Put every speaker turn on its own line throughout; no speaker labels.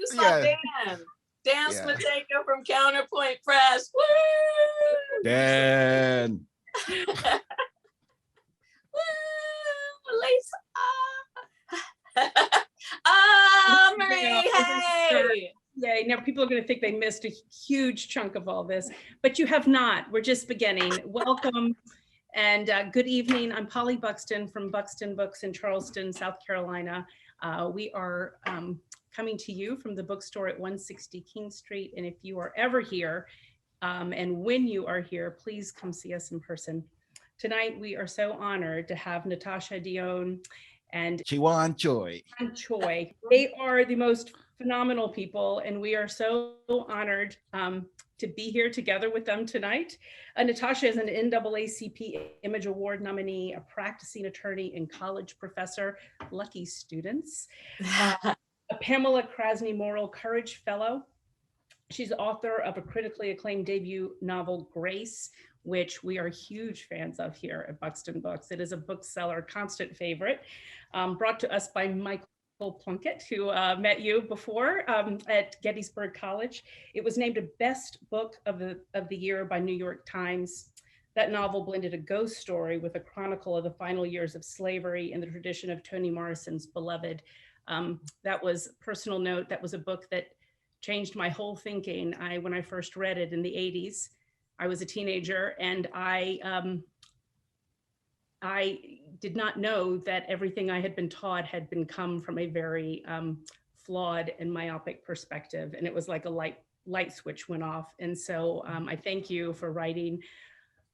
just saw
Yeah.
Dan
Yeah.
Smateko from Counterpoint Press. Woo!
Dan.
Woo! Lisa. Marie, hey!
Yay, now people are going to think they missed a huge chunk of all this, but you have not. We're just beginning. Welcome and good evening. I'm Paula Buxton from Buxton Books in Charleston, South Carolina. We are coming to you from the bookstore at 160 King Street. And if you are ever here, and when you are here, please come see us in person. Tonight, we are so honored to have Natashia Deón and
Chiwan Choi.
Choi. They are the most phenomenal people, and we are so honored to be here together with them tonight. Natashia is an NAACP Image Award nominee, a practicing attorney and college professor, lucky students, a Pamela Krasny Moral Courage Fellow. She's author of a critically acclaimed debut novel, Grace, which we are huge fans of here at Buxton Books. It is a bookseller, constant favorite, brought to us by Michael Plunkett, who met you before at Gettysburg College. It was named a best book of the year by New York Times. That novel blended a ghost story with a chronicle of the final years of slavery in the tradition of Toni Morrison's Beloved. That was personal note. That was a book that changed my whole thinking. When I first read it in the 80s, I was a teenager, and I did not know that everything I had been taught had been come from a very flawed and myopic perspective. And it was like a light switch went off. And so I thank you for writing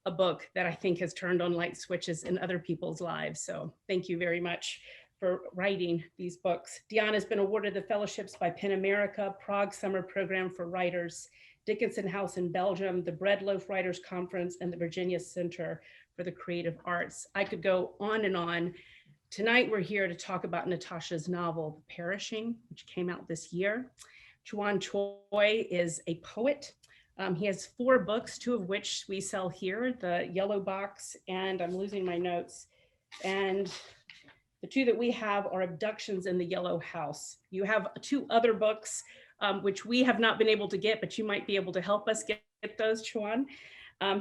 a book that I think has turned on light switches in other people's lives. So thank you very much for writing these books. Deon has been awarded the fellowships by PEN America, Prague Summer Program for Writers, Dickinson House in Belgium, the Bread Loaf Writers Conference, and the Virginia Center for the Creative Arts. I could go on and on. Tonight, we're here to talk about Natashia's novel, The Perishing, which came out this year. Chiwan Choi is a poet. He has 4 books, 2 of which we sell here, The Yellow Box, and I'm losing my notes. And the 2 that we have are Abductions in the Yellow House. You have 2 other books, which we have not been able to get, but you might be able to help us get those, Chiwan.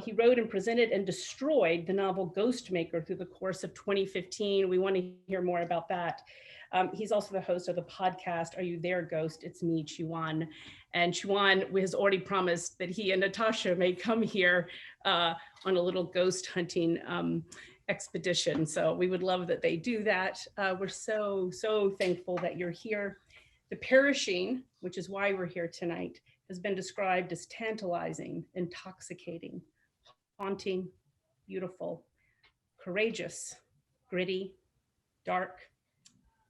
He wrote and presented and destroyed the novel Ghostmaker through the course of 2015. We want to hear more about that. He's also the host of the podcast, Are You There, Ghost? It's me, Chiwan. And Chiwan has already promised that he and Natashia may come here on a little ghost hunting expedition. So we would love that they do that. We're so thankful that you're here. The Perishing, which is why we're here tonight, has been described as tantalizing, intoxicating, haunting, beautiful, courageous, gritty, dark,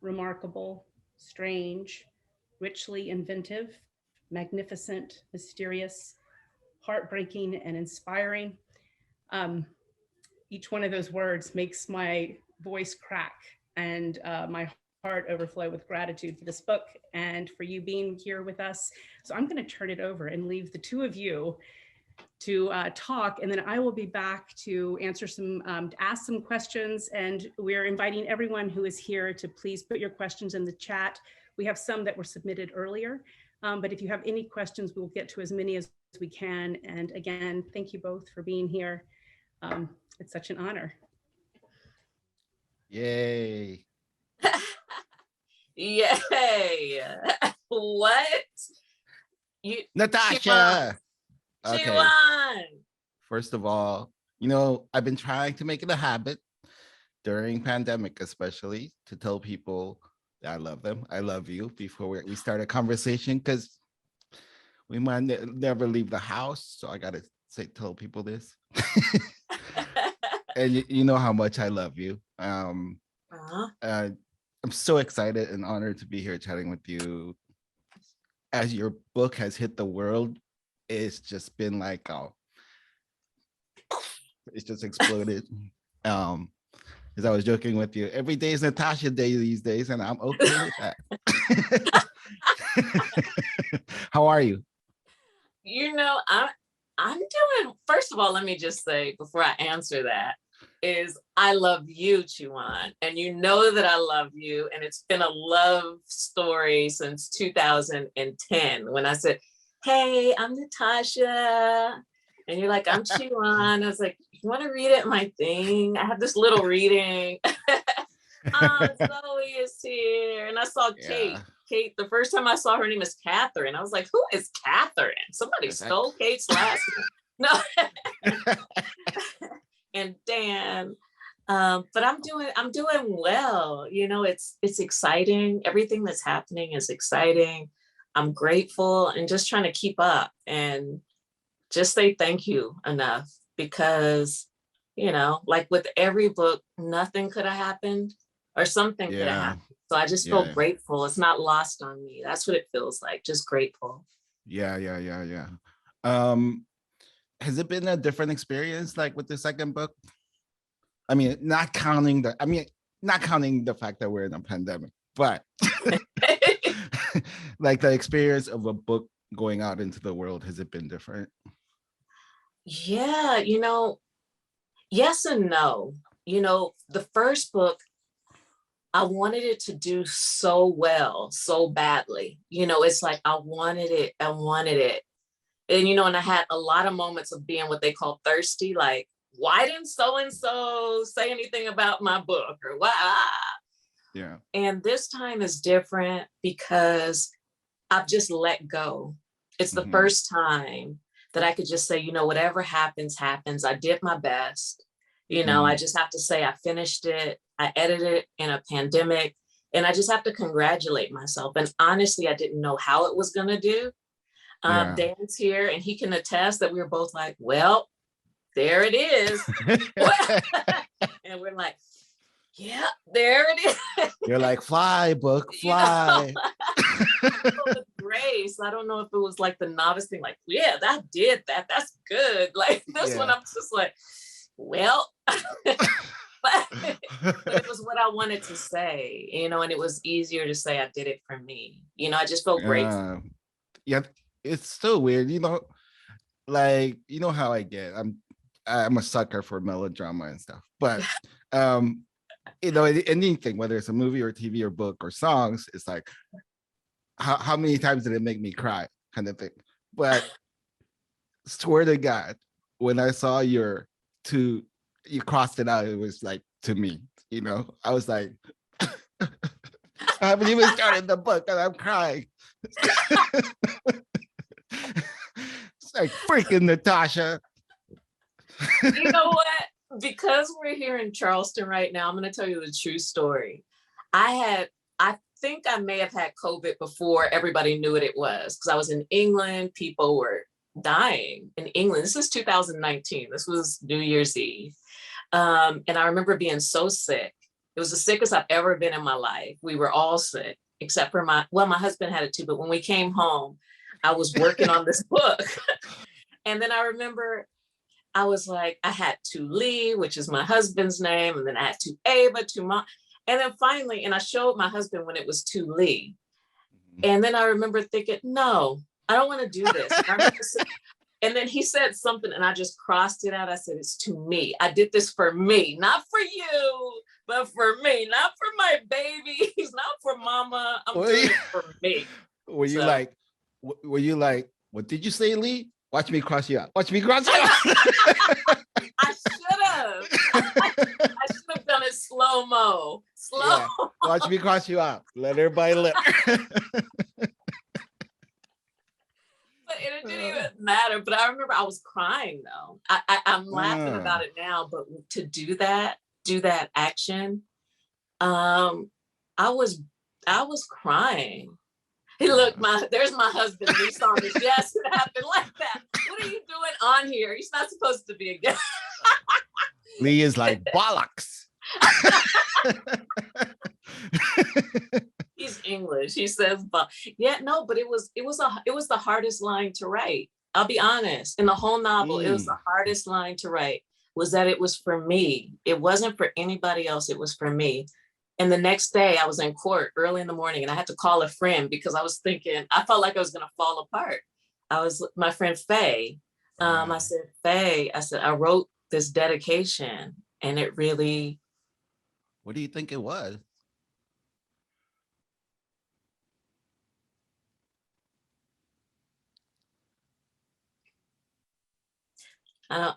remarkable, strange, richly inventive, magnificent, mysterious, heartbreaking, and inspiring. Each one of those words makes my voice crack and my heart overflow with gratitude for this book and for you being here with us. So I'm going to turn it over and leave the 2 of you to talk, and then I will be back to answer to ask some questions. And we're inviting everyone who is here to please put your questions in the chat. We have some that were submitted earlier, but if you have any questions, we'll get to as many as we can. And again, thank you both for being here. It's such an honor.
Yay.
Yay. What?
Natasha.
Chiwan.
Okay. First of all, I've been trying to make it a habit during pandemic, especially, to tell people that I love them. I love you before we start a conversation, because we might never leave the house. So I got to tell people this. And you know how much I love you. I'm so excited and honored to be here chatting with you. As your book has hit the world, it's just been like, it's just exploded. As I was joking with you, every day is Natasha Day these days, and I'm okay with that. How are you?
I'm doing, first of all, let me just say before I answer that, is I love you, Chiwan. And you know that I love you. And it's been a love story since 2010 when I said, hey, I'm Natashia. And you're like, I'm Chiwan. I was like, you want to read it in my thing? I have this little reading. Zoe is here. And I saw Kate.
Yeah.
Kate, the first time I saw her name is Catherine. I was like, who is Catherine? Somebody stole Kate's last name. No. And Dan. But I'm doing well. You know, it's exciting. Everything that's happening is exciting. I'm grateful and just trying to keep up and just say thank you enough because, you know, like with every book, nothing could have happened or something could have happened. So I just feel grateful. It's not lost on me. That's what it feels like. Just grateful.
Yeah. Has it been a different experience like with the second book? I mean, not counting the fact that we're in a pandemic, but like the experience of a book going out into the world, has it been different?
Yeah, you know, yes and no. You know, the first book, I wanted it to do so well, so badly. You know, it's like I wanted it. And, you know, and I had a lot of moments of being what they call thirsty, like, why didn't so-and-so say anything about my book or why?
Yeah.
And this time is different because I've just let go. It's the first time that I could just say, you know, whatever happens, happens. I did my best. You know, I just have to say I finished it. I edited it in a pandemic and I just have to congratulate myself. And honestly, I didn't know how it was going to do. Dan's here and he can attest that we were both like, well, there it is. And we're like, yeah, there it is.
You're like, fly, book, fly.
With grace. I don't know if it was like the novice thing, like, yeah, that did that. That's good. Like this one, I'm just like, well, but it was what I wanted to say, you know, and it was easier to say I did it for me. You know, I just felt grateful.
Yeah, it's so weird, you know, like, you know how I get. I'm a sucker for melodrama and stuff, but you know, anything, whether it's a movie or TV or book or songs, it's like, how many times did it make me cry, kind of thing. But swear to God, when I saw you crossed it out, it was like, to me, you know, I was like, I haven't even started the book and I'm crying. It's like freaking Natasha.
You know what? Because we're here in Charleston right now, I'm going to tell you the true story. I think I may have had COVID before everybody knew what it was because I was in England. People were dying in England. This is 2019. This was New Year's Eve. And I remember being so sick. It was the sickest I've ever been in my life. We were all sick, except for my husband had it too. But when we came home, I was working on this book. And then I remember I was like, I had Tu Lee, which is my husband's name. And then I had Tu Ava, Tu Ma. And then finally, and I showed my husband when it was Tu Lee. And then I remember thinking, no, I don't want to do this. And then he said something and I just crossed it out. I said, it's to me. I did this for me, not for you, but for me, not for my babies, not for mama. I'm doing it for me.
Were you like, what did you say, Lee? Watch me cross you out. Watch me cross you out.
I should have. I should have done it slow-mo.
Yeah. Watch me cross you out, letter by letter.
But it didn't even matter. But I remember I was crying though. I'm laughing about it now, but to do that action, I was crying. Hey, look, there's my husband. We saw this. Yes, it happened like that. What are you doing on here? He's not supposed to be a guest.
Lee is like bollocks.
He's English. He says, but yeah, no, but it was the hardest line to write. I'll be honest. In the whole novel, it was the hardest line to write. Was that it was for me. It wasn't for anybody else. It was for me. And the next day I was in court early in the morning and I had to call a friend because I was thinking, I felt like I was going to fall apart. My friend Faye. I said, Faye, I wrote this dedication And it really,
What do you think it was?
I don't,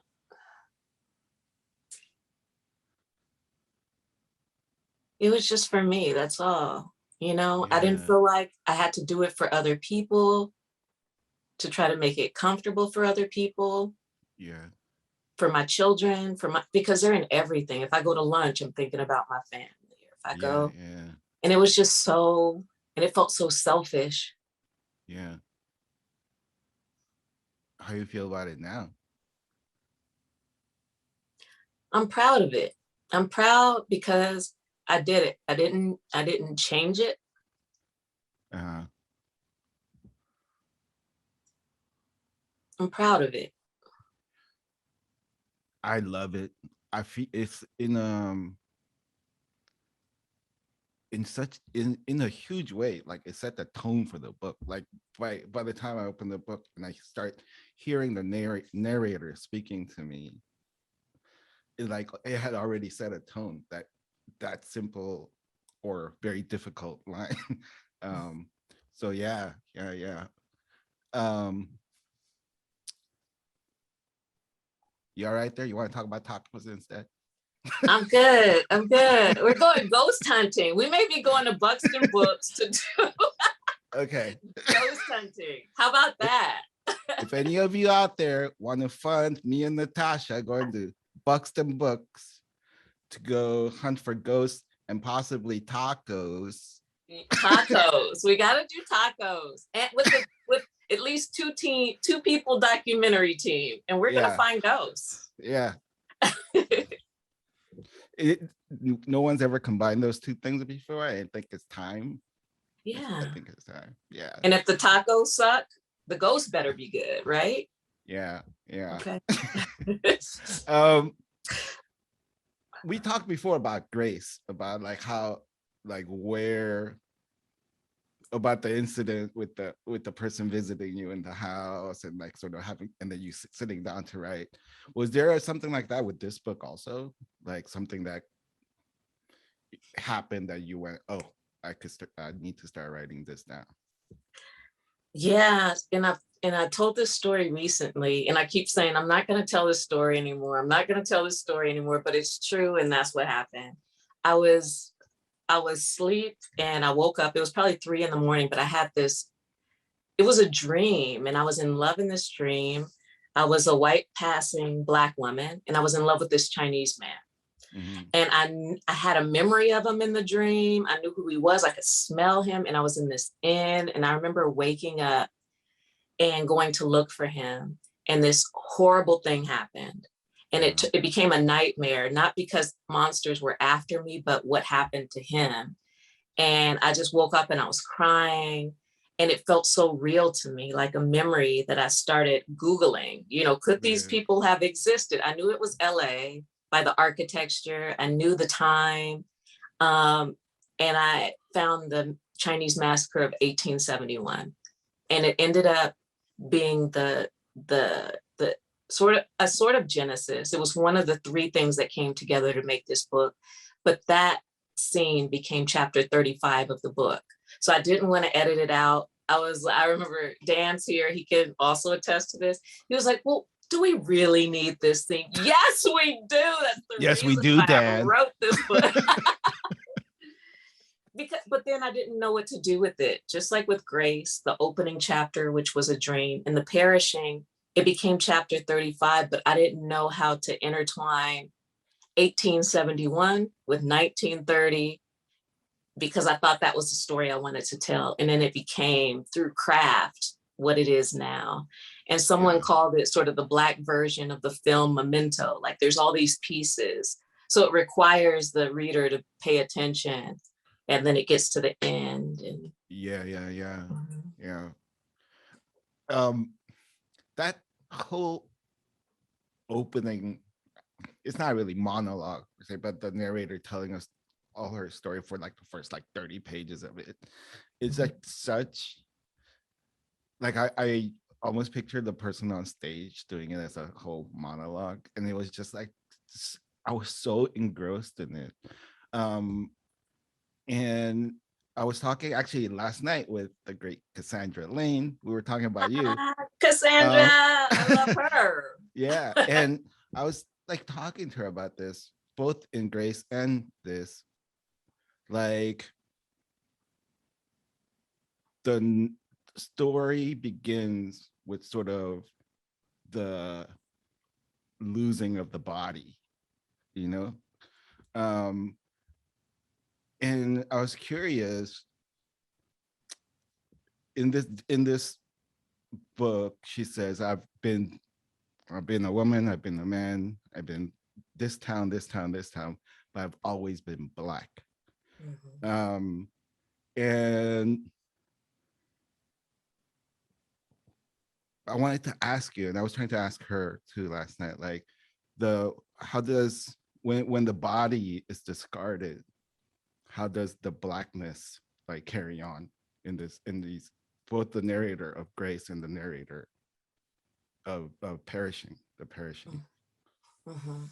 it was just for me, that's all. You know, I didn't
Yeah,
feel like I had to do it for other people, to try to make it comfortable for other people,
yeah,
for my children, because they're in everything. If I go to lunch, I'm thinking about my family. If I
yeah,
go,
yeah,
and it was just so, and it felt so selfish.
yeah. How you feel about it now?
I'm proud of it. I'm proud because I did it. I didn't change it.
Uh,
I'm proud of it.
I love it. I feel it's in such in a huge way. Like it set the tone for the book. Like by the time I open the book and I start hearing the narrator speaking to me, it like it had already set a tone, that simple or very difficult line. um so yeah. um you all right there? You want to talk about tacos instead?
I'm good. I'm good. We're going ghost hunting. We may be going to Buxton Books to do
Okay.
ghost hunting. How about that?
If any of you out there want to fund me and Natasha going to Buxton Books to go hunt for ghosts and possibly tacos.
Tacos. We gotta do tacos. And with at least two people documentary team. And we're gonna find ghosts.
Yeah. No one's ever combined those two things before. I think it's time.
Yeah.
I think it's time. Yeah.
And if the tacos suck, the ghost better be good, right?
Yeah.
Okay.
We talked before about grace, about like how, like where, about the incident with the person visiting you in the house and like sort of having, and then you sitting down to write. Was there something like that with this book also? Like something that happened that you went, oh, I need to start writing this now?
Yeah, and I told this story recently, and I keep saying I'm not going to tell this story anymore. I'm not going to tell this story anymore, but it's true, and that's what happened. I was asleep, and I woke up. It was probably 3 a.m, but I had this. It was a dream, and I was in love in this dream. I was a white passing Black woman, and I was in love with this Chinese man.
Mm-hmm.
And I had a memory of him in the dream. I knew who he was. I could smell him. And I was in this inn. And I remember waking up and going to look for him. And this horrible thing happened. And it became a nightmare, not because monsters were after me, but what happened to him. And I just woke up and I was crying. And it felt so real to me, like a memory that I started Googling, could these people have existed? I knew it was LA by the architecture. I knew the time. And I found the Chinese Massacre of 1871. And it ended up being the sort of genesis. It was one of the 3 things that came together to make this book. But that scene became chapter 35 of the book. So I didn't want to edit it out. I remember Dan's here. He can also attest to this. He was like, well, do we really need this thing? Yes, we do. That's the
yes,
reason
we do,
why
Dan.
I wrote this book. But then I didn't know what to do with it. Just like with Grace, the opening chapter, which was a dream, and the perishing, it became chapter 35, but I didn't know how to intertwine 1871 with 1930, because I thought that was the story I wanted to tell. And then it became, through craft, what it is now. And someone called it sort of the Black version of the film Memento. Like there's all these pieces. So it requires the reader to pay attention. And then it gets to the end. And
Yeah. That whole opening, it's not really monologue, but the narrator telling us all her story for like the first like 30 pages of it. It's like such, like I almost pictured the person on stage doing it as a whole monologue, and it was just like I was so engrossed in it. And I was talking actually last night with the great Cassandra Lane. We were talking about you.
Cassandra, I love her.
Yeah. And I was like talking to her about this, both in Grace and this. Like, the story begins with sort of the losing of the body, you know? And I was curious, in this book, she says, I've been a woman, I've been a man, I've been this town, but I've always been Black. And I wanted to ask you, and I was trying to ask her too last night, like, how does, when the body is discarded, how does the Blackness like carry on in these, both the narrator of Grace and the narrator of perishing?
Mm-hmm.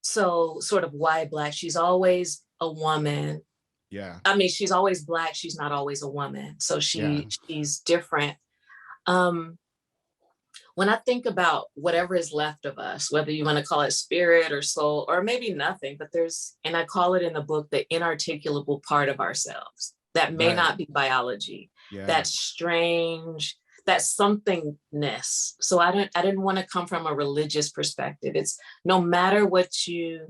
So sort of why Black? She's always a woman.
Yeah.
I mean, she's always Black. She's not always a woman. So she's different. When I think about whatever is left of us, whether you want to call it spirit or soul, or maybe nothing, but and I call it in the book, the inarticulable part of ourselves that may not be biology, that strange, that somethingness. So I didn't want to come from a religious perspective. It's no matter what you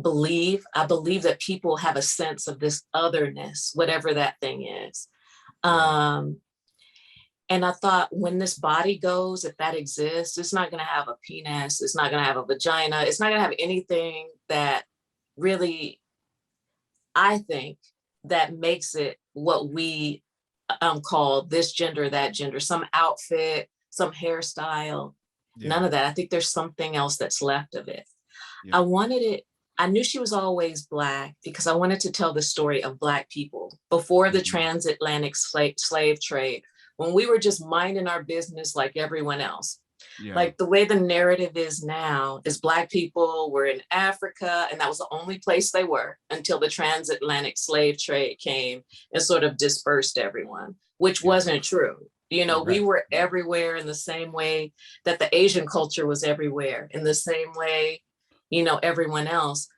believe, I believe that people have a sense of this otherness, whatever that thing is. And I thought, when this body goes, if that exists, it's not going to have a penis, it's not going to have a vagina, it's not going to have anything that really, I think, that makes it what we call this gender, that gender, some outfit, some hairstyle, none of that. I think there's something else that's left of it. I knew she was always Black because I wanted to tell the story of Black people before the transatlantic slave trade, when we were just minding our business like everyone else. Like the way the narrative is now is Black people were in Africa, and that was the only place they were until the transatlantic slave trade came and sort of dispersed everyone, which wasn't true. You know, we were everywhere in the same way that the Asian culture was everywhere, in the same way, you know, everyone else.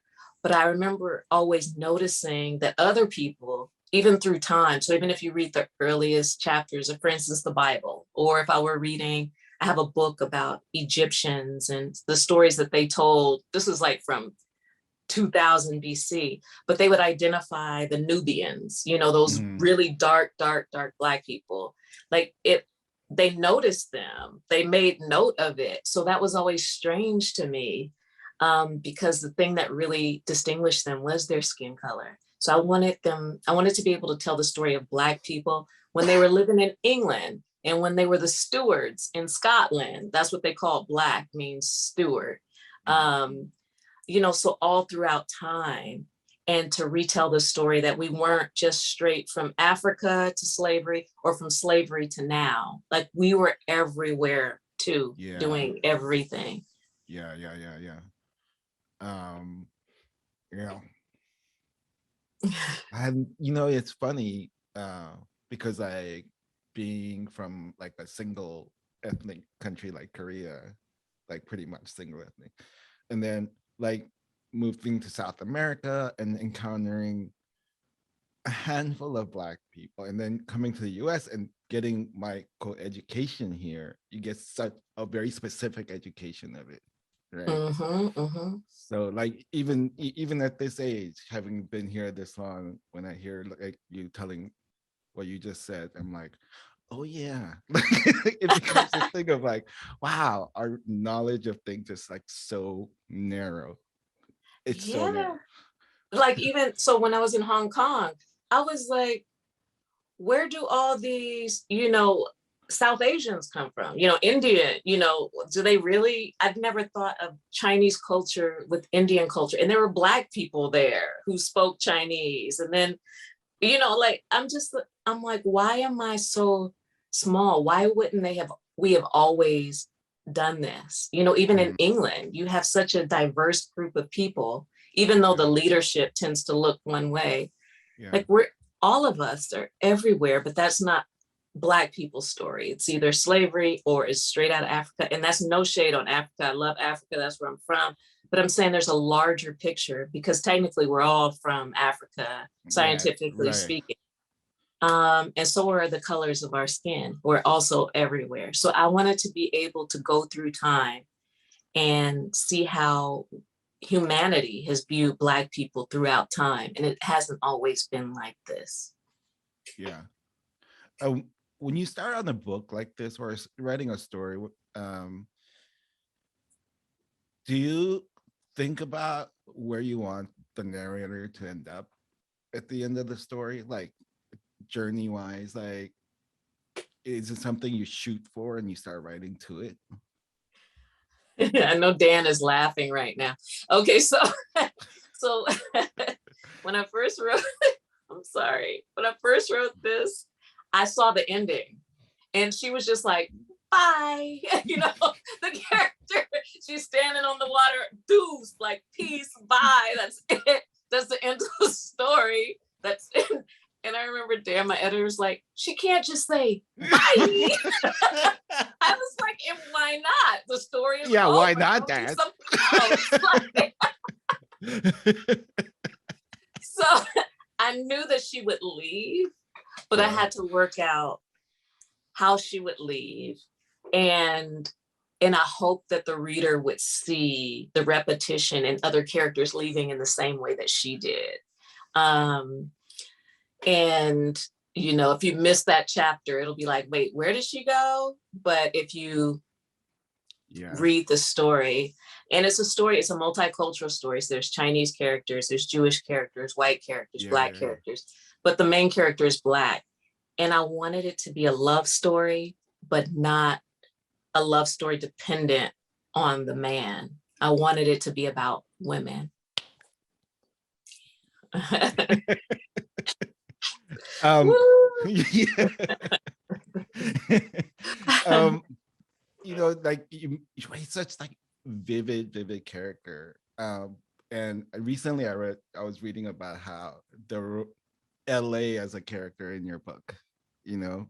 But I remember always noticing that other people, even through time, so even if you read the earliest chapters of, for instance, the Bible, or if I were reading, I have a book about Egyptians and the stories that they told. This is like from 2000 BC, but they would identify the Nubians, you know, those really dark Black people. Like they noticed them, they made note of it. So that was always strange to me, because the thing that really distinguished them was their skin color. So I wanted to be able to tell the story of Black people when they were living in England and when they were the stewards in Scotland. That's what they call Black, means steward. You know, so all throughout time, and to retell the story that we weren't just straight from Africa to slavery or from slavery to now. Like we were everywhere too, doing everything.
Yeah. And you know, it's funny because being from like a single ethnic country like Korea, like pretty much single ethnic, and then like moving to South America and encountering a handful of Black people, and then coming to the US and getting my co-education here, you get such a very specific education of it, right? So like even at this age, having been here this long, when I hear like you telling what you just said, I'm like, oh yeah. It becomes a thing of like, wow, our knowledge of things is like so narrow. It's so narrow.
Like even so when I was in Hong Kong, I was like, where do all these, you know, South Asians come from? You know, India, you know, do they really? I've never thought of Chinese culture with Indian culture. And there were Black people there who spoke Chinese. And then, you know, like, I'm like, why am I so small? Why wouldn't we have always done this. You know, even in England, you have such a diverse group of people, even though the leadership tends to look one way. Like all of us are everywhere, but that's not Black people's story. It's either slavery or it's straight out of Africa. And that's no shade on Africa. I love Africa. That's where I'm from. But I'm saying there's a larger picture because technically we're all from Africa, scientifically speaking. And so are the colors of our skin. We're also everywhere. So I wanted to be able to go through time and see how humanity has viewed Black people throughout time. And it hasn't always been like this.
Yeah. When you start on a book like this or writing a story, do you think about where you want the narrator to end up at the end of the story? Like journey wise, like, is it something you shoot for and you start writing to it?
I know Dan is laughing right now. Okay, so when I first wrote, I'm sorry, when I first wrote this, I saw the ending and she was just like, bye. You know, the character, she's standing on the water, deuce, like peace, bye. That's it. That's the end of the story. That's it. And I remember Dan, my editor, was like, she can't just say bye. I was like, and why not? The story is over.
Why not, Dan?
So I knew that she would leave, but I had to work out how she would leave. And I hope that the reader would see the repetition and other characters leaving in the same way that she did. And, you know, if you miss that chapter, it'll be like, wait, where did she go? But if you read the story, and it's a story, it's a multicultural story. So there's Chinese characters, there's Jewish characters, white characters, Black characters, but the main character is Black. And I wanted it to be a love story, but not a love story dependent on the man. I wanted it to be about women.
You know, like you write such like vivid character. And recently I was reading about how the LA as a character in your book, you know,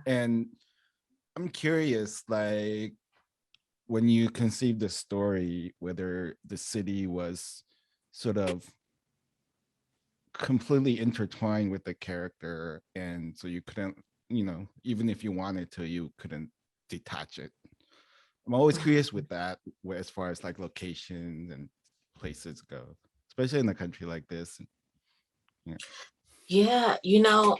and I'm curious, like when you conceived the story, whether the city was sort of completely intertwined with the character, and so you couldn't, you know, even if you wanted to, you couldn't detach it. I'm always curious with that, as far as like locations and places go, especially in a country like this.
Yeah, you know,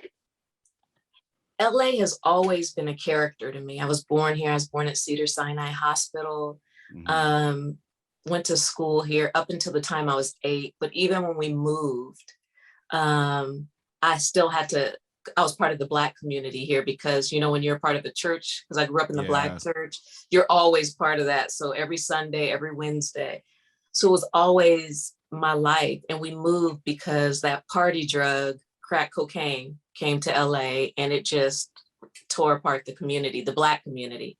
LA has always been a character to me. I was born here. I was born at Cedars-Sinai Hospital. Went to school here up until the time I was 8. But even when we moved, I still had to, I was part of the Black community here because, you know, when you're part of the church, because I grew up in the Black church, you're always part of that. So every Sunday, every Wednesday. So it was always my life. And we moved because that party drug, crack cocaine, came to LA and it just tore apart the community, the Black community.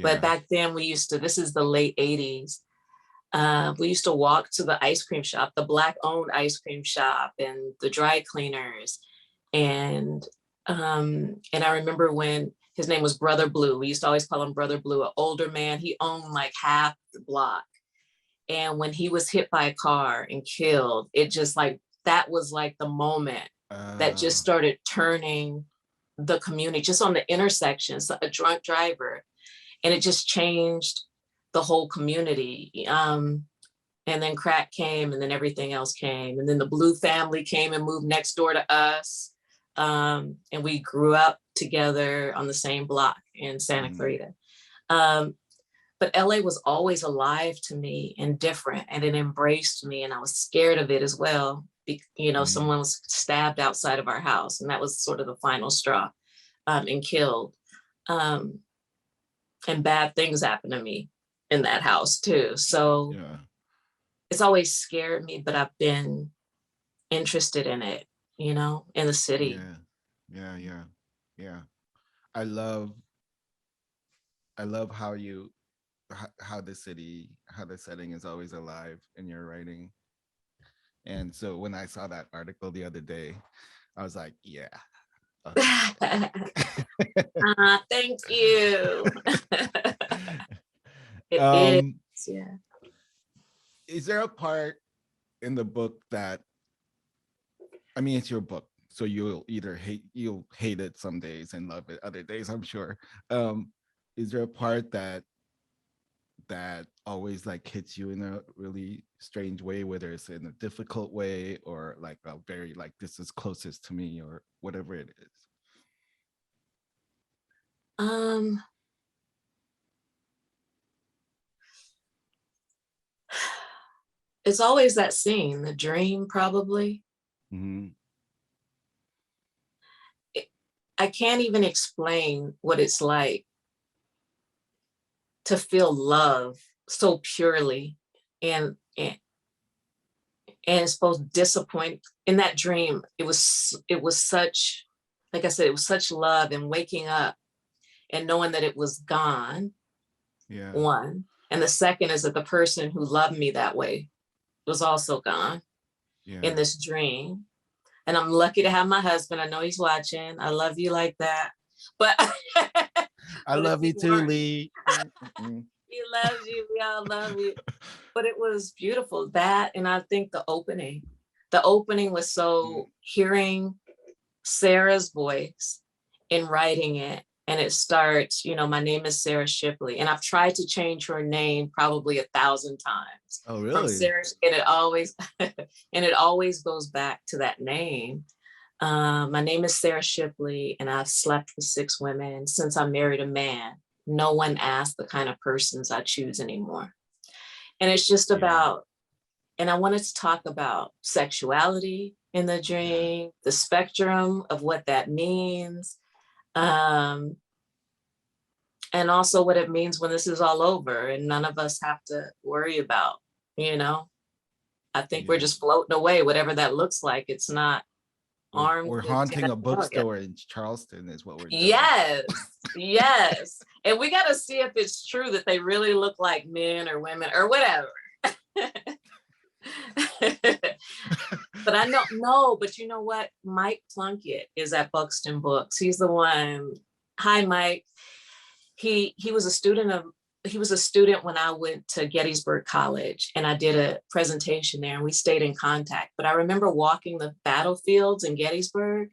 But back then we used to, this is the late 80s. We used to walk to the ice cream shop, the Black owned ice cream shop and the dry cleaners. And I remember when his name was Brother Blue, we used to always call him Brother Blue, an older man. He owned like half the block. And when he was hit by a car and killed, it just like, that was like the moment that just started turning the community, just on the intersections, a drunk driver. And it just changed the whole community. And then crack came and then everything else came. And then the Blue family came and moved next door to us. And we grew up together on the same block in Santa Clarita. But LA was always alive to me and different, and it embraced me, and I was scared of it as well. You know, someone was stabbed outside of our house, and that was sort of the final straw, and killed. And bad things happened to me in that house too. So it's always scared me, but I've been interested in it, you know, in the city.
Yeah. I love how you how the city, how the setting is always alive in your writing. And so when I saw that article the other day, I was like, yeah. Okay.
Thank you. It is, yeah.
Is there a part in the book that, I mean, it's your book, so you'll hate it some days and love it other days, I'm sure. Is there a part that always like hits you in a really strange way, whether it's in a difficult way or like a very like this is closest to me or whatever it is?
It's always that scene, the dream, probably.
Mm-hmm.
I can't even explain what it's like to feel love so purely and it's both disappointing. In that dream, it was such, like I said, it was such love, and waking up and knowing that it was gone.
Yeah.
One. And the second is that the person who loved me that way was also gone in this dream. And I'm lucky to have my husband. I know he's watching. I love you like that. But
I love you too, Lee.
He loves you. We all love you. But it was beautiful. That, and I think the opening was so, hearing Sarah's voice in writing it. And it starts, my name is Sarah Shipley. And I've tried to change her name probably 1,000 times.
Oh, really?
From Sarah, and it always goes back to that name. My name is Sarah Shipley, and I've slept with 6 women since I married a man. No one asked the kind of persons I choose anymore. And it's just about, and I wanted to talk about sexuality in the dream, the spectrum of what that means. And also what it means when this is all over and none of us have to worry about, I think we're just floating away, whatever that looks like. It's not armed.
We're haunting a bookstore in Charleston is what we're doing.
Yes. And we got to see if it's true that they really look like men or women or whatever. But I don't know, but you know what? Mike Plunkett is at Buxton Books. He's the one. Hi, Mike. He was a student when I went to Gettysburg College, and I did a presentation there, and we stayed in contact. But I remember walking the battlefields in Gettysburg,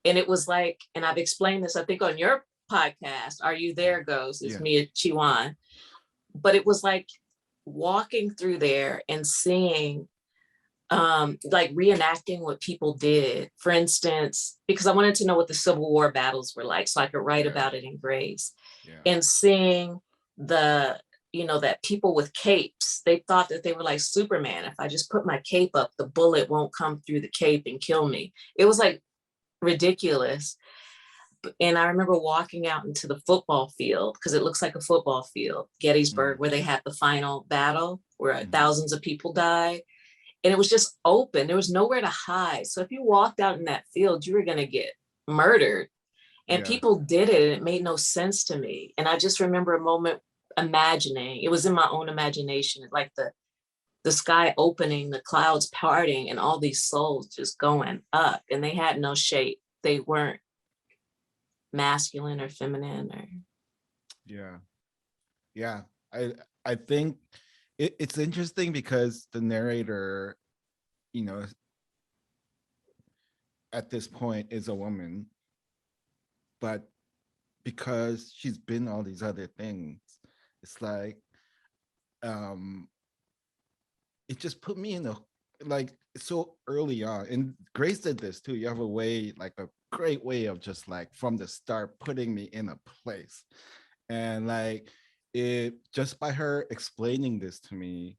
and it was like, and I've explained this, I think, on your podcast, Are You There, Ghost? It's me at Chiwan. But it was like walking through there and seeing, like reenacting what people did. For instance, because I wanted to know what the Civil War battles were like so I could write about it in Grace. And seeing that people with capes, they thought that they were like Superman. If I just put my cape up, the bullet won't come through the cape and kill me. It was like ridiculous. And I remember walking out into the football field, because it looks like a football field, Gettysburg, where they had the final battle where thousands of people died. And it was just open. There was nowhere to hide. So if you walked out in that field, you were going to get murdered. And people did it, and it made no sense to me. And I just remember a moment imagining, it was in my own imagination, like the sky opening, the clouds parting, and all these souls just going up, and they had no shape. They weren't masculine or feminine or.
I think it's interesting because the narrator, at this point is a woman, but because she's been all these other things, it's like it just put me in a, like, so early on. And Grace did this too. You have a way, like a great way of just like from the start putting me in a place. And like it, just by her explaining this to me,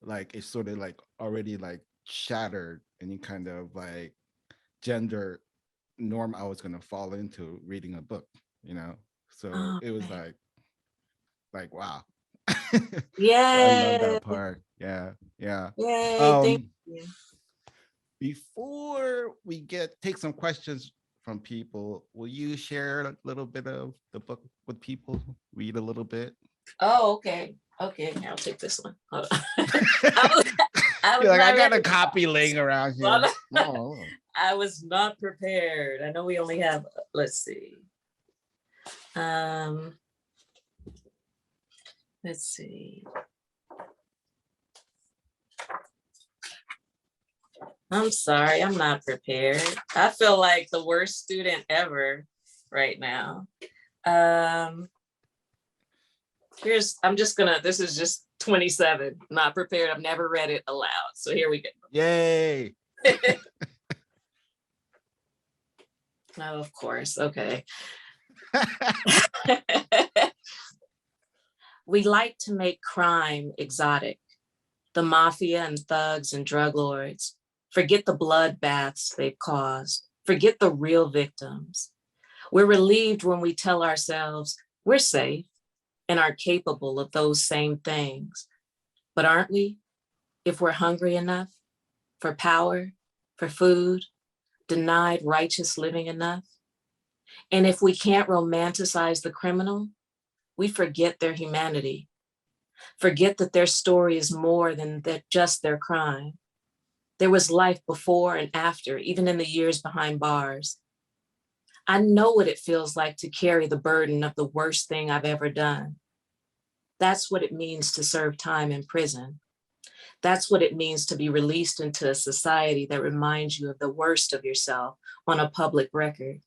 like it sort of like already like shattered any kind of like gender norm I was going to fall into reading a book, so it was like wow. I love that part. Yeah.
Thank you.
Before we take some questions from people, will you share a little bit of the book with people, read a little bit?
Oh, okay. Okay, I'll take this one. Hold on.
You're like, I got a
ready.
copy laying around here. Oh.
I was not prepared. I know we only have, let's see. Let's see. I'm sorry, I'm not prepared. I feel like the worst student ever right now. This is just 27, not prepared. I've never read it aloud. So here we go.
Yay.
Oh, of course, okay. We like to make crime exotic. The mafia and thugs and drug lords. Forget the bloodbaths they've caused. Forget the real victims. We're relieved when we tell ourselves we're safe and are capable of those same things. But aren't we? If we're hungry enough for power, for food, denied righteous living enough. And if we can't romanticize the criminal, we forget their humanity, forget that their story is more than just their crime. There was life before and after, even in the years behind bars. I know what it feels like to carry the burden of the worst thing I've ever done. That's what it means to serve time in prison. That's what it means to be released into a society that reminds you of the worst of yourself on a public record.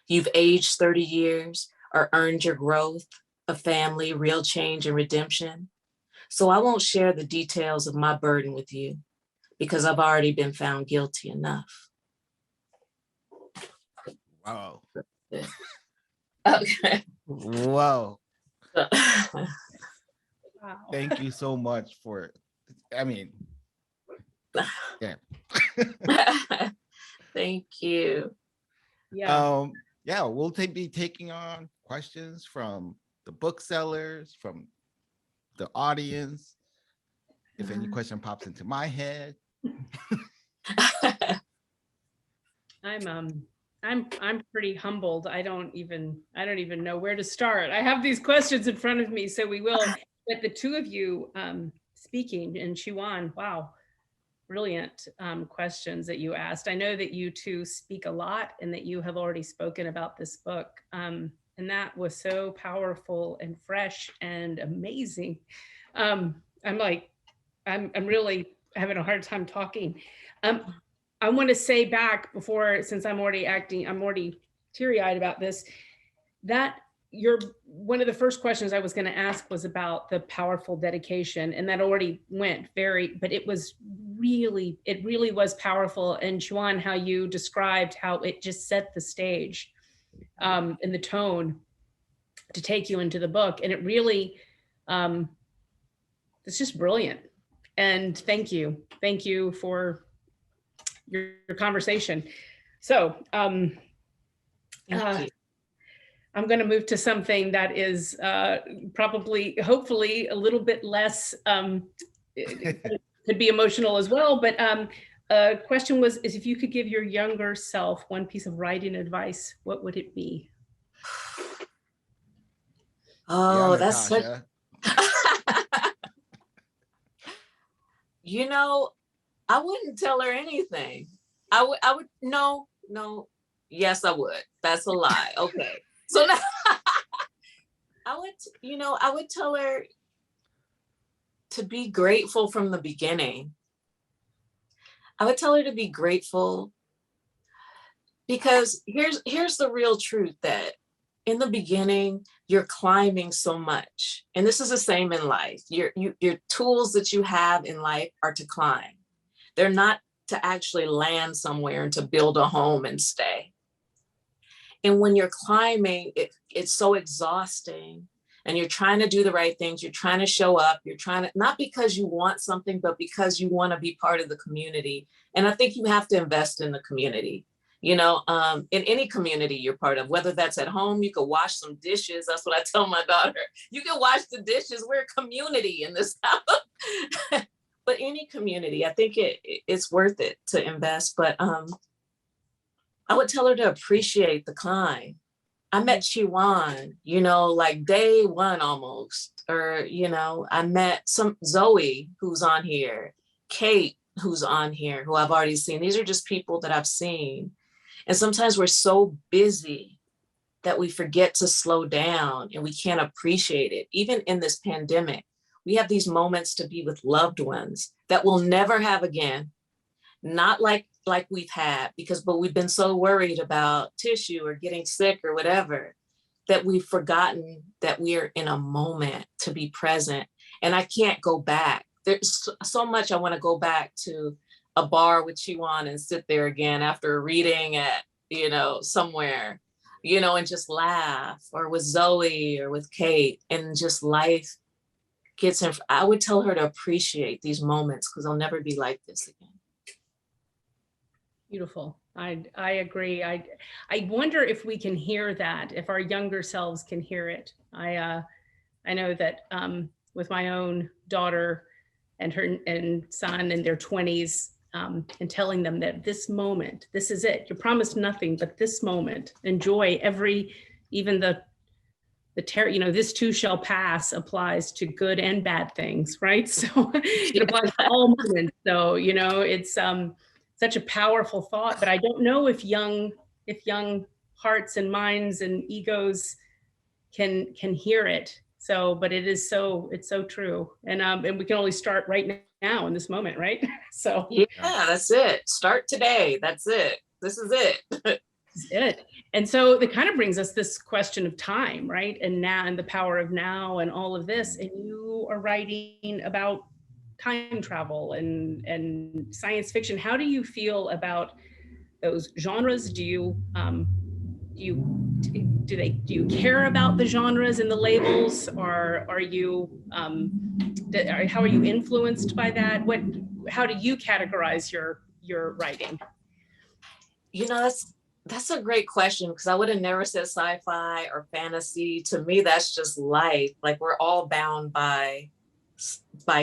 You've aged 30 years or earned your growth, a family, real change and redemption. So I won't share the details of my burden with you because I've already been found guilty enough.
Wow.
Okay.
Wow.
Wow.
Thank you so much for, I mean, yeah.
Thank you.
Yeah.
Yeah, we'll be taking on questions from the booksellers, from the audience. If any question pops into my head.
I'm pretty humbled. I don't even know where to start. I have these questions in front of me, so we will. But the two of you speaking, and Chiwan, wow, brilliant questions that you asked. I know that you two speak a lot and that you have already spoken about this book. And that was so powerful and fresh and amazing. I'm really having a hard time talking. I want to say back before, since I'm already teary-eyed about this, that one of the first questions I was going to ask was about the powerful dedication, and that already went but it really was powerful. And Chiwan, how you described how it just set the stage and the tone to take you into the book. And it really, it's just brilliant. And thank you for your conversation. So
Thank you.
I'm going to move to something that is probably, hopefully, a little bit less, it could be emotional as well. But a question is if you could give your younger self one piece of writing advice, what would it be?
Oh,
Yeah,
that's such. You know, I wouldn't tell her anything. I would, no. Yes, I would. That's a lie. Okay. So now, I would tell her to be grateful from the beginning. I would tell her to be grateful because here's the real truth, that in the beginning, you're climbing so much. And this is the same in life. Your tools that you have in life are to climb. They're not to actually land somewhere and to build a home and stay. And when you're climbing, it's so exhausting, and you're trying to do the right things. You're trying to show up. You're trying to, not because you want something, but because you want to be part of the community. And I think you have to invest in the community, in any community you're part of, whether that's at home, you could wash some dishes. That's what I tell my daughter. You can wash the dishes. We're a community in this house. But any community, I think it's worth it to invest. But I would tell her to appreciate the climb. I met Chiwan, you know, like day one almost, or, you know, I met some Zoe who's on here, Kate who's on here, who I've already seen. These are just people that I've seen. And sometimes we're so busy that we forget to slow down and we can't appreciate it. Even in this pandemic, we have these moments to be with loved ones that we'll never have again. Not like we've had, but we've been so worried about tissue or getting sick or whatever, that we've forgotten that we're in a moment to be present. And I can't go back. There's so much I want to go back to a bar with Chiwan and sit there again after a reading at, you know, somewhere, you know, and just laugh, or with Zoe or with Kate, and just life gets in. I would tell her to appreciate these moments because they'll never be like this again.
Beautiful. I agree. I wonder if we can hear that, if our younger selves can hear it. I know that with my own daughter and her and son in their 20s, and telling them that this moment, this is it. You're promised nothing but this moment. Enjoy even the you know, this too shall pass applies to good and bad things, right? So it applies to all moments. So, you know, it's such a powerful thought, but I don't know if young hearts and minds and egos can hear it. So, but it's so true. And we can only start right now in this moment, right? So
yeah, that's it. Start today. That's it. This is it.
This is it. And so that kind of brings us this question of time, right? And now, and the power of now, and all of this. And you are writing about time travel and science fiction. How do you feel about those genres? Do you care about the genres and the labels, or are you how are you influenced by that? How do you categorize your writing?
You know, that's a great question, because I would have never said sci-fi or fantasy. To me, that's just life. Like, we're all bound by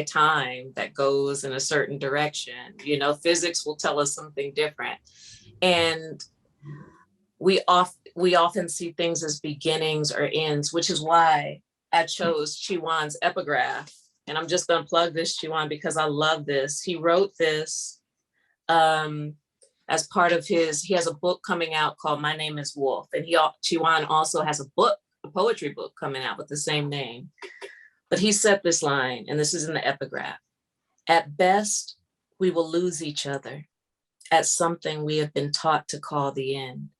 time that goes in a certain direction. You know, physics will tell us something different. And we often see things as beginnings or ends, which is why I chose Chiwan's epigraph. And I'm just gonna plug this, Chiwan, because I love this. He wrote this as part of he has a book coming out called My Name is Wolf. And Chiwan also has a poetry book coming out with the same name. But he said this line, and this is in the epigraph: "At best, we will lose each other at something we have been taught to call the end."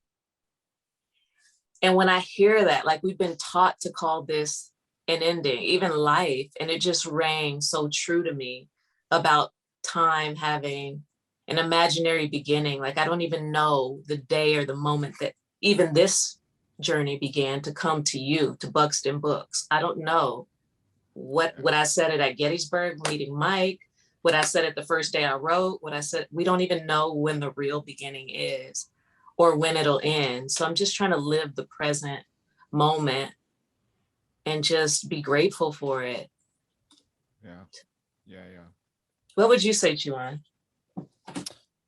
And when I hear that, like, we've been taught to call this an ending, even life, and it just rang so true to me about time having an imaginary beginning. Like, I don't even know the day or the moment that even this journey began to come to you, to Buxton Books. I don't know what I said it at Gettysburg meeting Mike, what I said it the first day I wrote, what I said. We don't even know when the real beginning is or when it'll end. So I'm just trying to live the present moment and just be grateful for it.
Yeah.
What would you say, Chiwan?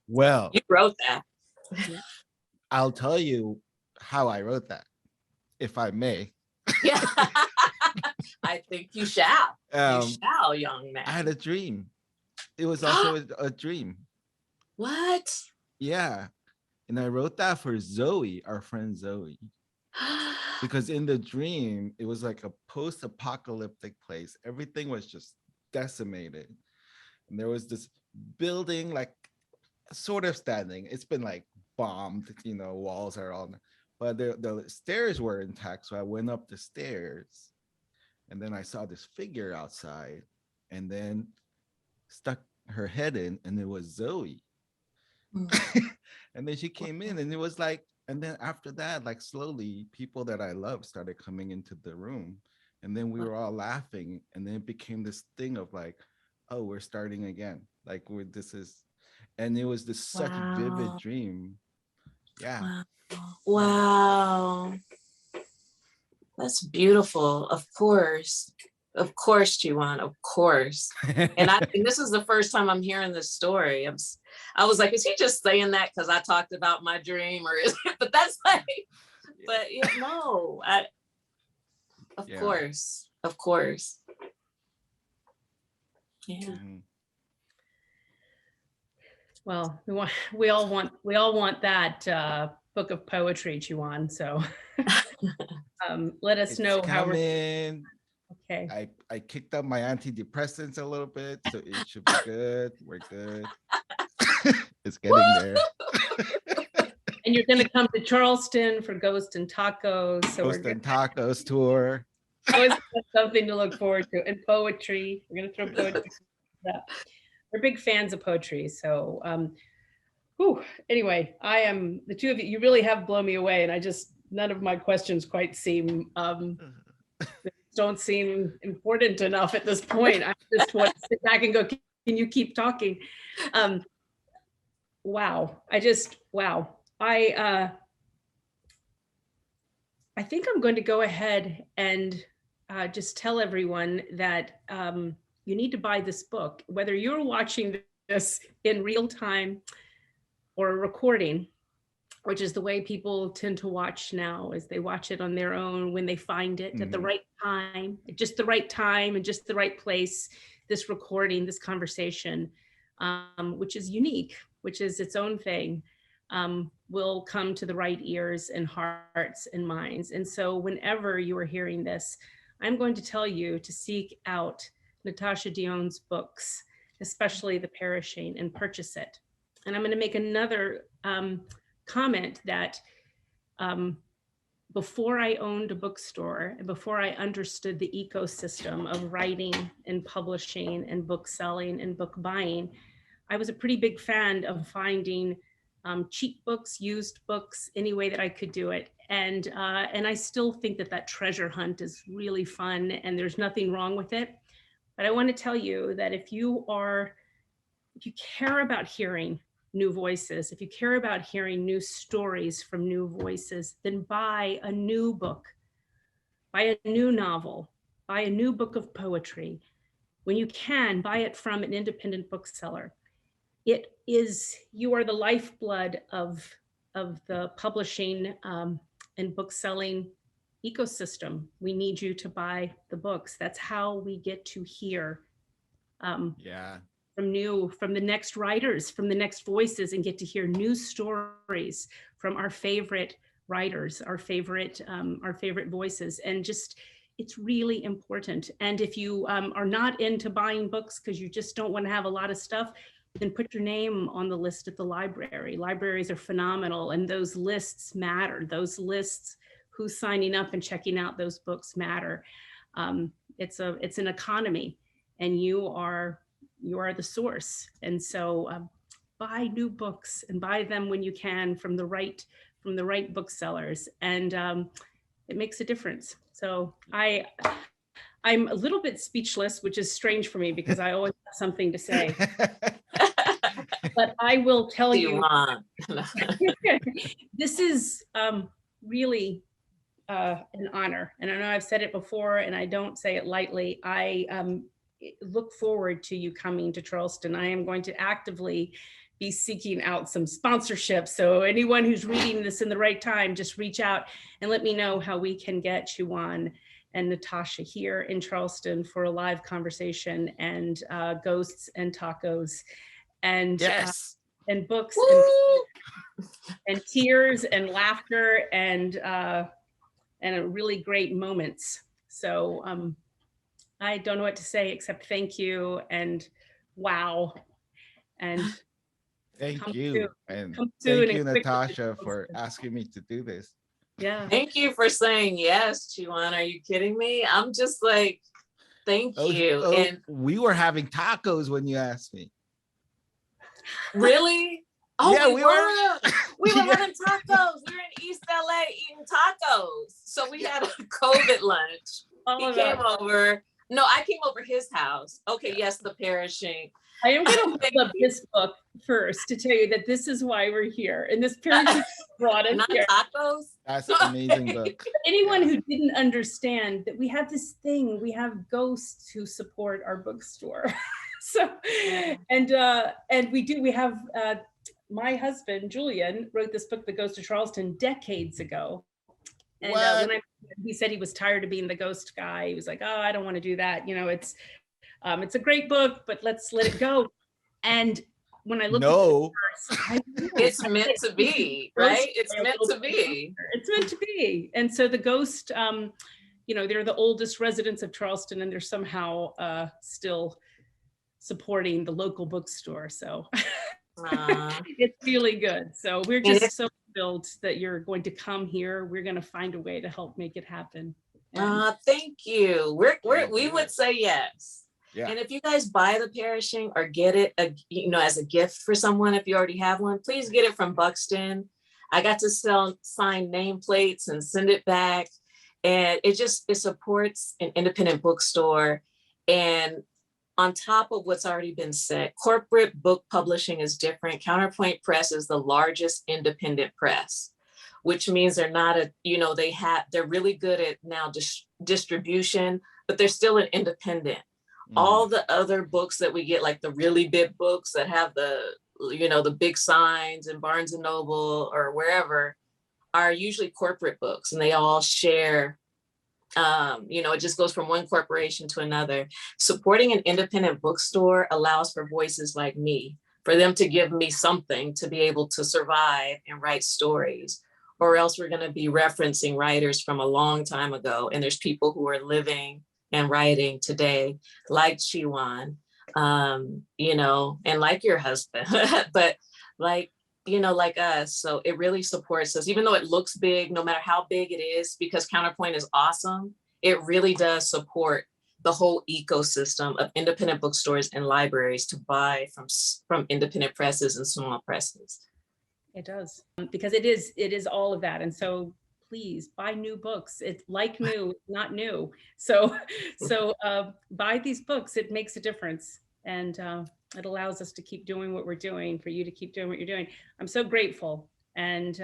Well,
You wrote that.
I'll tell you how I wrote that, if I may.
Yeah. I think you shall. You shall, young man.
I had a dream. It was also a dream.
What?
Yeah. And I wrote that for Zoe, our friend Zoe. Because in the dream, it was like a post-apocalyptic place. Everything was just decimated. And there was this building, like, sort of standing. It's been like bombed, you know, walls are all, but the stairs were intact. So I went up the stairs, and then I saw this figure outside, and then stuck her head in, and it was Zoe. And then she came in, and it was like, and then after that, like, slowly people that I love started coming into the room, and then we were all laughing, and then it became this thing of like, oh, we're starting again. Like, and it was this such vivid dream. Yeah.
Wow. That's beautiful. Of course, Chiwan, of course. And this is the first time I'm hearing this story. I was like, is he just saying that because I talked about my dream, or is it? But that's like, But yeah, no, of course. Yeah.
Well, we all want that book of poetry, Chiwan. So let us know how we're. Okay.
I kicked up my antidepressants a little bit, so it should be good. We're good. It's getting there.
And you're going to come to Charleston for Ghost and Tacos. So
Ghost and Tacos tour.
Always something to look forward to. And poetry. We're going to throw poetry. We're big fans of poetry. So anyway, the two of you really have blown me away. And none of my questions quite seem, don't seem important enough at this point. I just want to sit back and go, can you keep talking? Wow. Wow. I think I'm going to go ahead and just tell everyone that you need to buy this book, whether you're watching this in real time or a recording, which is the way people tend to watch now, is they watch it on their own when they find it at the right time, just the right time and just the right place. This recording, this conversation, which is unique, which is its own thing, will come to the right ears and hearts and minds. And so whenever you are hearing this, I'm going to tell you to seek out Natashia Deón's books, especially The Perishing, and purchase it. And I'm going to make another comment that before I owned a bookstore and before I understood the ecosystem of writing and publishing and book selling and book buying, I was a pretty big fan of finding cheap books, used books, any way that I could do it. And I still think that treasure hunt is really fun and there's nothing wrong with it. But I want to tell you that if you care about hearing new voices, if you care about hearing new stories from new voices, then buy a new book, buy a new novel, buy a new book of poetry. When you can, buy it from an independent bookseller. You are the lifeblood of the publishing and book selling ecosystem. We need you to buy the books. That's how we get to hear from the next writers, from the next voices, and get to hear new stories from our favorite writers, our favorite voices. And just, it's really important. And if you are not into buying books because you just don't want to have a lot of stuff, then put your name on the list at the library. Libraries are phenomenal, and those lists matter. Those lists, who's signing up and checking out those books, matter. It's an economy, and you are the source. And so buy new books and buy them when you can from the right booksellers, and it makes a difference. So I'm a little bit speechless, which is strange for me because I always have something to say. But I will tell you, this is really an honor. And I know I've said it before, and I don't say it lightly. I look forward to you coming to Charleston. I am going to actively be seeking out some sponsorships. So anyone who's reading this in the right time, just reach out and let me know how we can get Chiwan and Natashia here in Charleston for a live conversation and ghosts and tacos and and books and tears and laughter and really great moments. So I don't know what to say except thank you and wow. And
thank you. And thank you, Natashia, for asking me to do this.
Yeah.
Thank you for saying yes, Chiwan. Are you kidding me? I'm just like, thank you. And
we were having tacos when you asked me.
Really? Oh,
yeah,
we were having tacos. We were in East LA eating tacos. So we had a COVID lunch. He came over. No, I came over his house. Okay, yes, The Perishing.
I am going to hold up this book first to tell you that this is why we're here. And this Perishing brought us here.
Tacos?
That's an amazing book.
Anyone who didn't understand that we have this thing, we have ghosts who support our bookstore. So, and we have, my husband, Julian, wrote this book, The Ghost of Charleston, decades ago. And he said he was tired of being the ghost guy. He was like, oh, I don't want to do that. You know, it's a great book, but let's let it go. And when I looked at
it's meant to be, right? It's meant to be.
It's meant to be. And so the ghost, you know, they're the oldest residents of Charleston, and they're somehow still supporting the local bookstore. So it's really good. So we're just so thrilled that you're going to come here. We're going to find a way to help make it happen.
Thank you. We would say yes. Yeah. And if you guys buy the Perishing or get it, you know, as a gift for someone, if you already have one, please get it from Buxton. I got to sell signed nameplates and send it back. And it supports an independent bookstore. And on top of what's already been said, corporate book publishing is different. Counterpoint Press is the largest independent press, which means they're not they're really good at now distribution, but they're still an independent. All the other books that we get, like the really big books that have the big signs in Barnes and Noble or wherever, are usually corporate books, and they all share. It just goes from one corporation to another. Supporting an independent bookstore allows for voices like me, for them to give me something to be able to survive and write stories, or else we're going to be referencing writers from a long time ago. And there's people who are living and writing today, like Chiwan, and like your husband, but like us. So it really supports us, even though it looks big, no matter how big it is, because Counterpoint is awesome. It really does support the whole ecosystem of independent bookstores and libraries to buy from independent presses and small presses.
It does, because it is all of that. And so please buy new books. It's like new, not new. So buy these books. It makes a difference. And it allows us to keep doing what we're doing, for you to keep doing what you're doing. I'm so grateful. And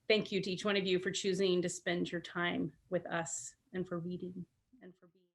thank you to each one of you for choosing to spend your time with us and for reading and for being.